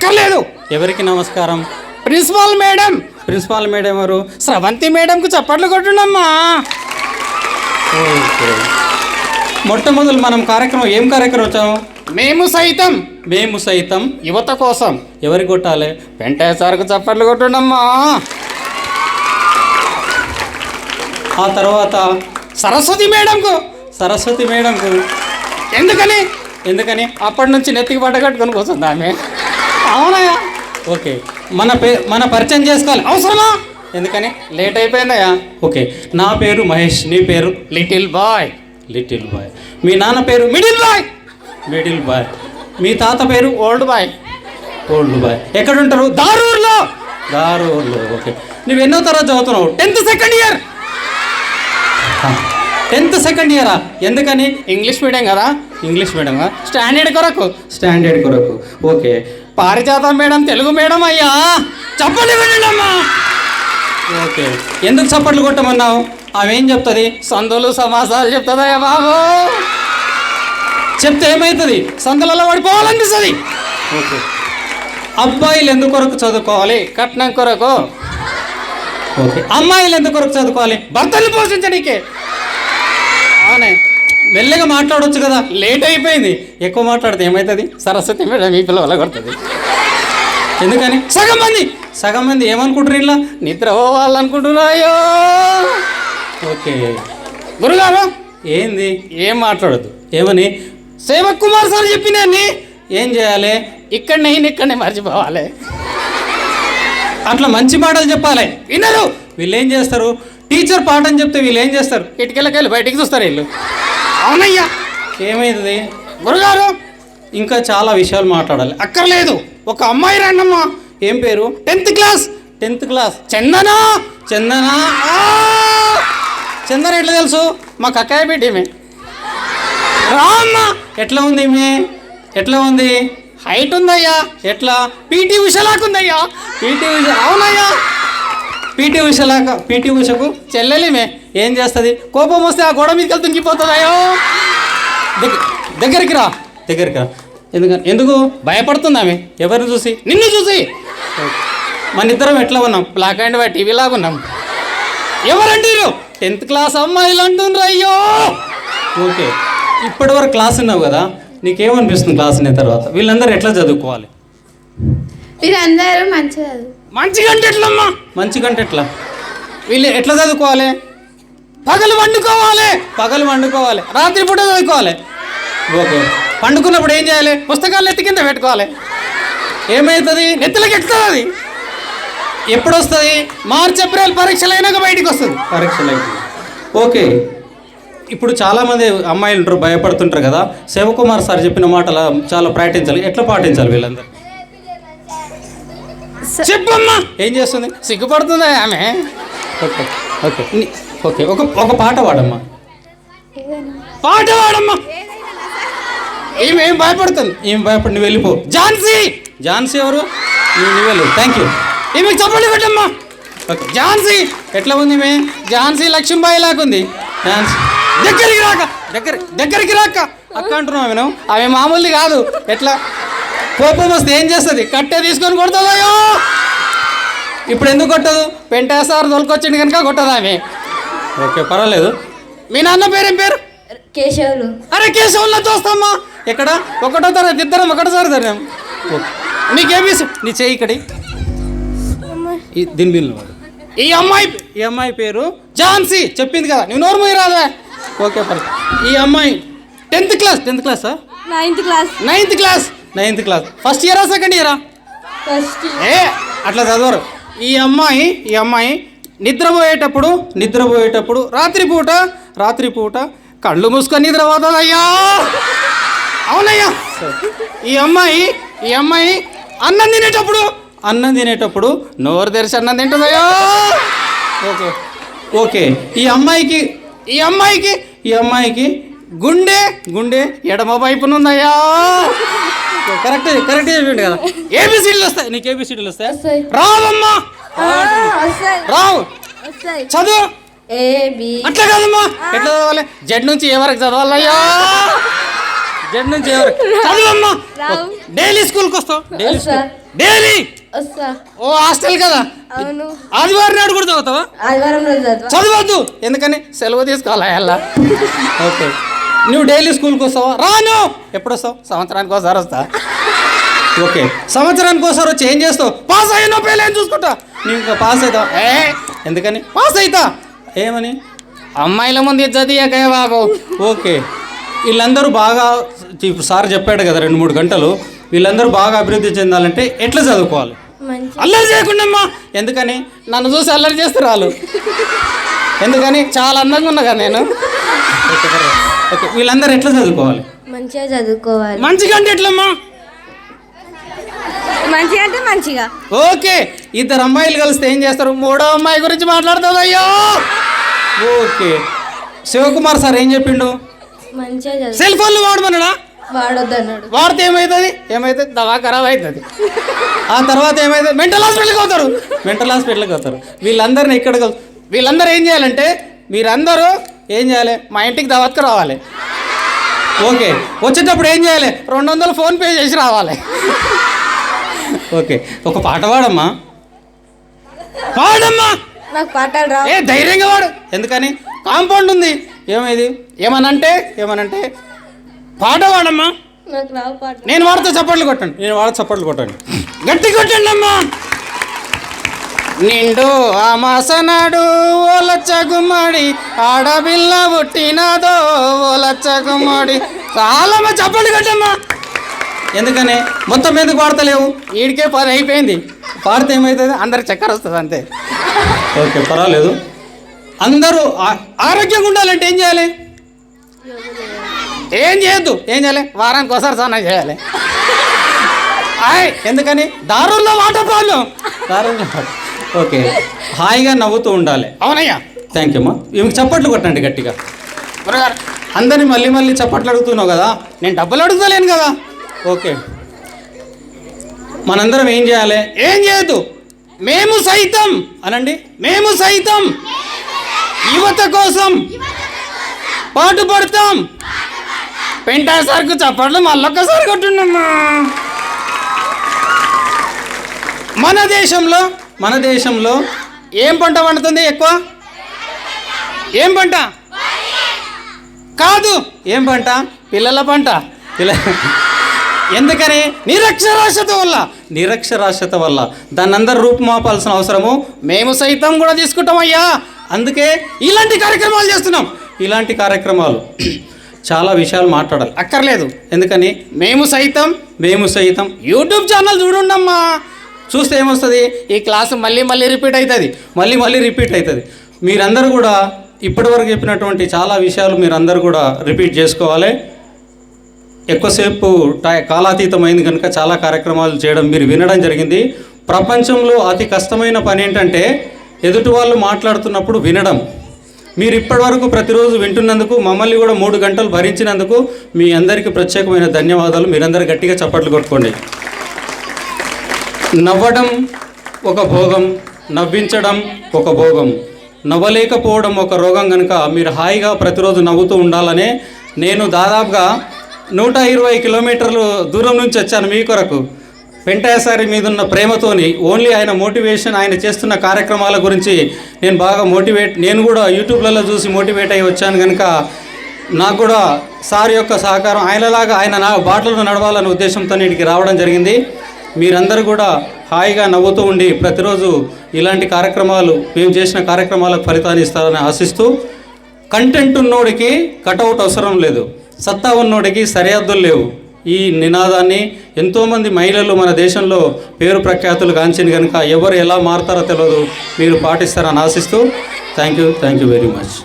అక్కర్లేదు. ఎవరికి నమస్కారం? Principal madam. ప్రిన్సిపాల్ మేడం ఎవరు? స్రవంతి మేడంకు చప్పట్లు కొట్టుండమ్మా. ఓకే, మొట్టమొదలు మనం కార్యక్రమం ఏం కార్యక్రమం వచ్చాము? మేము సైతం. మేము సైతం యువత కోసం. ఎవరికి కొట్టాలి? వెంటయ్య సార్కు చప్పట్లు కొట్టుండమ్మా. ఆ తర్వాత సరస్వతి మేడంకు. సరస్వతి మేడంకు. ఎందుకని? ఎందుకని? అప్పటి నుంచి నెత్తికి పట్ట కట్టుకొని కూర్చుంది ఆమె. అవునయ్యా. ఓకే, మన పరిచయం చేసుకోవాలి. అవసరమా? ఎందుకని? లేట్ అయిపోయిందయ్యా. ఓకే, నా పేరు మహేష్. నీ పేరు? Little boy. Little boy. మీ నాన్న పేరు? Middle boy. Middle boy. మీ తాత పేరు? Old boy. Old boy. ఎక్కడుంటారు? దారూర్లో. దారూర్లో. ఓకే, నువ్వు ఎన్నో తరగతి చదువుతున్నావు? 10th second year. 10th second ఇయరా? ఎందుకని? ఇంగ్లీష్ మీడియం కదా. ఇంగ్లీష్ మీడియమా? స్టాండర్డ్ కొరకు. స్టాండర్డ్ కొరకు. ఓకే, పారిజాతం మేడం తెలుగు మేడం అయ్యా. చప్పట్లు కొట్టండమ్మా. ఓకే, ఎందుకు చప్పట్లు కొట్టమన్నావు? ఆమెం చెప్తుంది? సందులు సమాసాలు చెప్తుందయ్యా బాబు. చెప్తే ఏమవుతుంది? సందులలో పడిపోవాలనిపిస్తుంది. ఓకే, అబ్బాయిలు ఎందుకు కొరకు చదువుకోవాలి? కట్నం కొరకు. ఓకే, అమ్మాయిలు ఎందుకు కొరకు చదువుకోవాలి? భర్తలు పోషించడానికే. అవునే, మెల్లగా మాట్లాడవచ్చు కదా. లేట్ అయిపోయింది. ఎక్కువ మాట్లాడితే ఏమవుతుంది? సరస్వతి మేడం ఈ పిల్లల కొడుతుంది. ఎందుకని? సగం మంది ఏమనుకుంటారు? ఇలా నిద్ర పోవాలనుకుంటున్నాయో. ఓకే, గురుగారు ఏంది? ఏం మాట్లాడదు. ఏమని? సేవక్ కుమార్ సార్ చెప్పినాన్ని ఏం చేయాలి? ఇక్కడనే మర్చిపోవాలి. అట్లా మంచి మాటలు చెప్పాలి. వినరు. వీళ్ళు ఏం చేస్తారు? టీచర్ పాఠం చెప్తే వీళ్ళు ఏం చేస్తారు? కిటికీలకెళ్ళి బయటికి చూస్తారు వీళ్ళు. అవునయ్యా. ఏమైతుంది? గురుగారు ఇంకా చాలా విషయాలు మాట్లాడాలి. అక్కర్లేదు. ఒక అమ్మాయి రండమ్మా. ఏం పేరు? 10th class. 10th class. Chandana. Chandana. Chandana ఎట్లా తెలుసు? మా కక్కాయ బిడ్డమే. రామ్మా. ఎట్లా ఉంది ఈమె? ఎట్లా ఉంది? హైట్ ఉందయ్యా. ఎట్లా? పీటీ ఉషలాకుందయ్యా. పీటీ ఉష. అవునయ్యా. పీటీ ఉషలాక. పీటీ ఉషకు చెల్లెలిమే. ఏం చేస్తుంది? కోపం వస్తే ఆ గోడ మీదకి తుంగిపోతుందయ్యో. దగ్గరికి రా. ఎందుకు భయపడుతుంది ఆమె. ఎవరిని చూసి? నిన్ను చూసి. మన ఇద్దరం ఎట్లా ఉన్నాం? బ్లాక్ అండ్ వైట్ టీవీ లాగా ఉన్నాం. ఎవరంటారు? 10th క్లాస్ అమ్మాయిలు అంటుండ్రు అయ్యో. ఓకే, ఇప్పటి వరకు క్లాస్ ఉన్నావు కదా, నీకేమనిపిస్తుంది క్లాస్ అయిన తర్వాత? వీళ్ళందరూ ఎట్లా చదువుకోవాలి? వీరందరూ మంచిగా మంచిగా అంటే ఎట్లమ్మా? మంచిగంటే ఎట్లా? వీళ్ళు ఎట్లా చదువుకోవాలి? పగలు వండుకోవాలి. రాత్రిపూట చదువుకోవాలి. ఓకే, పండుకున్నప్పుడు ఏం చేయాలి? పుస్తకాలు ఎత్తి కింద పెట్టుకోవాలి. ఏమవుతుంది? నెత్తులకి ఎక్కుతుంది. ఎప్పుడు వస్తుంది? మార్చ్ ఏప్రిల్ పరీక్షలు అయినాక బయటికి వస్తుంది. పరీక్షలు అయితే. ఓకే, ఇప్పుడు చాలామంది అమ్మాయిలు ఉంటారు, భయపడుతుంటారు కదా. శివకుమార్ సార్ చెప్పిన మాటలు చాలా పాటించాలి. ఎట్లా పాటించాలి వీళ్ళందరూ? చెప్పమ్మా. ఏం చేస్తుంది? సిగ్గుపడుతుందా ఆమె? ఓకే ఓకే ఓకే, ఒక పాట పాడమ్మా. పాట పాడమ్మా. ఈమె ఏం భయపడుతుంది? నువ్వు వెళ్ళిపో. ఝాన్సీ ఎవరు? నువ్వు వెళ్ళు. Thank you. ఈమె చప్పట్లు కొట్టమ్మా. ఓకే, ఝాన్సీ ఎట్లా ఉంది ఈమె? ఝాన్సీ లక్ష్మీబాయి లాగుంది. ఝాన్సీ దగ్గరికి రాక అక్క అంటున్నావు నేను. ఆమె మామూలుది కాదు. ఎట్లా? కోపం వస్తే ఏం చేస్తుంది? కట్టే తీసుకొని కొడుతుందయ్యో. ఇప్పుడు ఎందుకు కొట్టదు? వెంటయ్య సార్ తోలుకొచ్చింది కనుక కొట్టదు ఆమె. ఓకే, పర్వాలేదు. మీ నాన్న పేరేం పేరు? కేశవులు. అరే కేశవుల్లో చూస్తామ్మా. ఎక్కడ? 1వ తరగతి ఇద్దరం ఒకటోసారి ధర్యం. నీకేమీ నీ చేయి ఇక్కడి దీని బిల్లు. ఈ అమ్మాయి పేరు ఝాన్సీ. చెప్పింది కదా, నువ్వు నోరు మూయి రాదా? ఓకే, ఈ అమ్మాయి 10th class. 9th class. 9th class. First ఇయరా సెకండ్ ఇయరా? ఫస్ట్. అట్లా చదవరు. ఈ అమ్మాయి నిద్రపోయేటప్పుడు రాత్రిపూట కళ్ళు మూసుకొని నిద్రపోతుందయ్యా. అవునయ్యా. ఈ అమ్మాయి అన్నం తినేటప్పుడు నోరు తెరిచి అన్నం తింటుందయ్యా. ఓకే ఓకే, ఈ అమ్మాయికి గుండె ఎడమ వైపునుందయ్యా. కరెక్ట్ చెప్పిండు కదా. ఏబిసిడీలు వస్తాయి. నీకు ఏబిసిడీలు వస్తాయి? రావమ్మా. రావు. చదువు. అట్లా కాదమ్మా. ఎట్లా చదవాలి? జడ్ నుంచి ఏ వరకు చదవాలయ్యా? జడ్ నుంచి ఏ వరకు చదువమ్మా. రావు. డైలీ స్కూల్కి వస్తావు? వస్తా. డైలీ? వస్తా. ఓ హాస్టల్ కదా, అవును. ఆదివారం నాడు కూడా చదువుతావా? ఆదివారం రోజు చదవా. చదవద్దు, ఎందుకని సెలవు తీసుకోవాలా ఎలా? ఓకే, నువ్వు డైలీ స్కూల్కి వస్తావా? రాను. ఎప్పుడు వస్తావు? సంవత్సరానికి ఒకసారి వస్తా. ఓకే, సంవత్సరానికి ఒకసారి వచ్చి ఏం చేస్తావు? పాస్ అయ్యా పేర్లు ఏం చూసుకుంటా? నీవు ఇంకా పాస్ అవుతావు. ఎందుకని పాస్ అవుతా? ఏమని? అమ్మాయిల ముందు చదివాకే బాబు. ఓకే, వీళ్ళందరూ బాగా ఇప్పుడు సార్ చెప్పాడు కదా 2-3 గంటలు, వీళ్ళందరూ బాగా అభివృద్ధి చెందాలంటే ఎట్లా చదువుకోవాలి? మంచి అల్లరి చేయకుండా అమ్మా. ఎందుకని? నన్ను చూసి అల్లరి చేస్తారు వాళ్ళు. ఎందుకని? చాలా అందంగా ఉన్నగా నేను. ఓకే, వీళ్ళందరూ ఎట్లా చదువుకోవాలి? మంచిగా చదువుకోవాలి. మంచిగా అంటే ఎట్లమ్మా? మంచిగా అంటే మంచిగా. ఓకే, 2 అమ్మాయిలు కలిస్తే ఏం చేస్తారు? 3వ అమ్మాయి గురించి మాట్లాడుతుంది. అయ్యో ఓకే, శివకుమార్ సార్ ఏం చెప్పిండు? మంచిగా చదువు. సెల్ ఫోన్లు వాడమన్నాడా? వాడొద్దు అన్నాడు. వాడితే ఏమవుతుంది? ఏమైతే దవా ఖరాబ్ అవుతుంది. ఆ తర్వాత ఏమైతుంది? మెంటల్ హాస్పిటల్కి అవుతారు. మెంటల్ హాస్పిటల్కి అవుతారు. వీళ్ళందరినీ ఇక్కడ వీళ్ళందరూ ఏం చేయాలంటే మీరందరూ ఏం చేయాలి? మా ఇంటికి దావత్కు రావాలి. ఓకే, వచ్చేటప్పుడు ఏం చేయాలి? 200 ఫోన్పే చేసి రావాలి. ఓకే, ఒక పాట పాడమ్మా. పాడమ్మా. నాకు పాటలు రావు. ధైర్యంగా వాడు. ఎందుకని? కాంపౌండ్ ఉంది. ఏమైంది? ఏమనంటే పాట వాడమ్మా. నాకు రావు పాట. నేను వాడితే చప్పట్లు కొట్టండి. చప్పట్లు కొట్టండి. గట్టి కొట్టండి అమ్మా. నిండు అమాసనాడు ఓలచ్చ గుమ్మడి ఆడపిల్ల పుట్టినదో ఓలచ్చ గుమ్మడి. చాలా చప్పట్లు కొట్టమ్మా. ఎందుకని? మొత్తం ఎందుకు పాడతలేవు? వీడికే 10 అయిపోయింది. పాడితే ఏమవుతుంది? అందరికి చక్కర వస్తుంది అంతే. ఓకే, పర్వాలేదు. అందరూ ఆరోగ్యంగా ఉండాలంటే ఏం చేయాలి? ఏం చేయాలి? వారానికి ఒకసారి స్నానం చేయాలి. ఎందుకని? దారుల్లో వాటర్ ప్రాబ్లం. ఓకే, హాయిగా నవ్వుతూ ఉండాలి. అవునయ్యా. థ్యాంక్ యూ అమ్మా. ఈమెకి చప్పట్లు కొట్టండి గట్టిగా. గురుగారు, అందరినీ మళ్ళీ చప్పట్లు అడుగుతున్నావు కదా, నేను డబ్బులు అడుగుతలేను కదా. ఓకే, మనందరం ఏం చేయాలి? ఏం చేయొద్దు. మేము సైతం అనండి. మేము సైతం యువత కోసం పాటుపడతాం. పెంటా సార్కు చప్పట్లు మళ్ళొక్కసారి కొట్టుండమ్మా. మన దేశంలో ఏం పంట పండుతుంది ఎక్కువ? ఏం పంట? కాదు, ఏం పంట? పిల్లల పంట. ఎందుకని? నిరక్షరాస్యత వల్ల దాన్ని అందరు రూపుమాపాల్సిన అవసరము మేము సైతం కూడా తీసుకుంటామయ్యా. అందుకే ఇలాంటి కార్యక్రమాలు చేస్తున్నాం. ఇలాంటి కార్యక్రమాలు చాలా విషయాలు మాట్లాడాలి. అక్కర్లేదు. ఎందుకని? మేము సైతం యూట్యూబ్ ఛానల్ చూడుండమ్మా. చూస్తే ఏమొస్తుంది? ఈ క్లాసు మళ్ళీ రిపీట్ అవుతుంది. మళ్ళీ రిపీట్ అవుతుంది. మీరందరూ కూడా ఇప్పటివరకు చెప్పినటువంటి చాలా విషయాలు మీరందరూ కూడా రిపీట్ చేసుకోవాలి. ఎక్కువసేపు కాలాతీతమైంది కనుక చాలా కార్యక్రమాలు చేయడం మీరు వినడం జరిగింది. ప్రపంచంలో అతి కష్టమైన పని ఏంటంటే ఎదుటి వాళ్ళు మాట్లాడుతున్నప్పుడు వినడం. మీరు ఇప్పటివరకు ప్రతిరోజు వింటున్నందుకు, మమ్మల్ని కూడా 3 గంటలు భరించినందుకు మీ అందరికీ ప్రత్యేకమైన ధన్యవాదాలు. మీరందరూ గట్టిగా చప్పట్లు కొట్టుకోండి. నవ్వడం ఒక భోగం, నవ్వించడం ఒక భోగం, నవ్వలేకపోవడం ఒక రోగం. కనుక మీరు హాయిగా ప్రతిరోజు నవ్వుతూ ఉండాలనే నేను దాదాపుగా 120 కిలోమీటర్లు దూరం నుంచి వచ్చాను మీ కొరకు. పెంటాసారి మీద ఉన్న ప్రేమతోని, ఓన్లీ ఆయన మోటివేషన్, ఆయన చేస్తున్న కార్యక్రమాల గురించి నేను బాగా నేను కూడా యూట్యూబ్లలో చూసి మోటివేట్ అయ్యి వచ్చాను. కనుక నాకు కూడా సార్ యొక్క సహకారం, ఆయనలాగా ఆయన నా బాటలో నడవాలనే ఉద్దేశంతో ఇక్కడికి రావడం జరిగింది. మీరందరూ కూడా హాయిగా నవ్వుతూ ఉండి ప్రతిరోజు ఇలాంటి కార్యక్రమాలు, మేము చేసిన కార్యక్రమాలకు ఫలితాన్ని ఇస్తారని ఆశిస్తూ, కంటెంట్ ఉన్నోడికి కటౌట్ అవసరం లేదు, సత్తా ఉన్నోడికి సరిహద్దులు లేవు. ఈ నినాదాన్ని ఎంతోమంది మహిళలు మన దేశంలో పేరు ప్రఖ్యాతులు గాంచింది. కనుక ఎవరు ఎలా మారుతారో తెలియదు, మీరు పాటిస్తారని ఆశిస్తూ థ్యాంక్ యూ వెరీ మచ్.